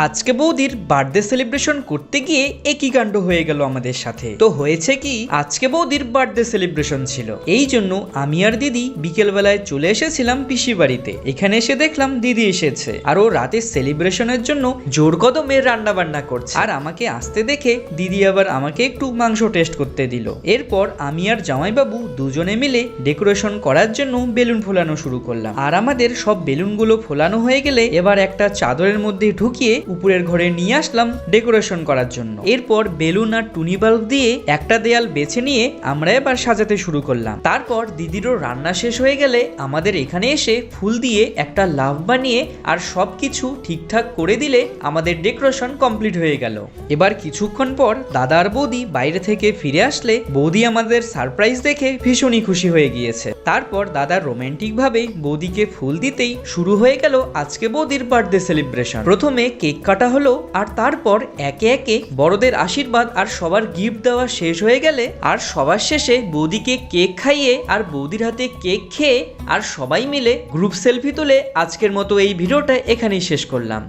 আজকে বৌদির birthday celebration করতে গিয়ে একই কাণ্ড হয়ে গেল আমাদের সাথে। তো হয়েছে কি, আজকে বৌদির বার্থডে সেলিব্রেশন ছিল, এই জন্য আমি আর দিদি বিকেল বেলায় চলে এসেছিলাম পিসি বাড়িতে। এখানে এসে দেখলাম দিদি এসেছে আর ও রাতের সেলিব্রেশনের জন্য জোর কদমে রান্না বান্না করছে। আর আমাকে আসতে দেখে দিদি আবার আমাকে একটু মাংস টেস্ট করতে দিল। এরপর আমি আর জামাইবাবু দুজনে মিলে ডেকোরেশন করার জন্য বেলুন ফোলানো শুরু করলাম। আর আমাদের সব বেলুনগুলো ফোলানো হয়ে গেলে এবার একটা চাদরের মধ্যে ঢুকিয়ে উপরের ঘরে নিয়ে আসলাম ডেকোরেশন করার জন্য। এরপর বেলুন আর টুনি বাল্ব দিয়ে একটা দেয়াল বেছে নিয়ে আমরা এবার সাজাতে শুরু করলাম। তারপর দিদিরও রান্না শেষ হয়ে গেলে আমাদের এখানে এসে ফুল দিয়ে একটা লাভ বানিয়ে আর সবকিছু ঠিকঠাক করে দিলে আমাদের ডেকোরেশন কমপ্লিট হয়ে গেল। এবার কিছুক্ষণ পর দাদা আর বৌদি বাইরে থেকে ফিরে আসলে বৌদি আমাদের সারপ্রাইজ দেখে ভীষণই খুশি হয়ে গিয়েছে। তারপর দাদা রোমান্টিক ভাবে বৌদিকে ফুল দিতেই শুরু হয়ে গেল আজকে বৌদির বার্থডে সেলিব্রেশন। প্রথমে কেক কাটা হলো আর তারপর একে একে বড়দের আশীর্বাদ আর সবার গিফট দেওয়া শেষ হয়ে গেলে আর সবার শেষে বৌদিকে কেক খাইয়ে আর বৌদির হাতে কেক খেয়ে আর সবাই মিলে গ্রুপ সেলফি তুলে আজকের মতো এই ভিডিওটা এখানেই শেষ করলাম।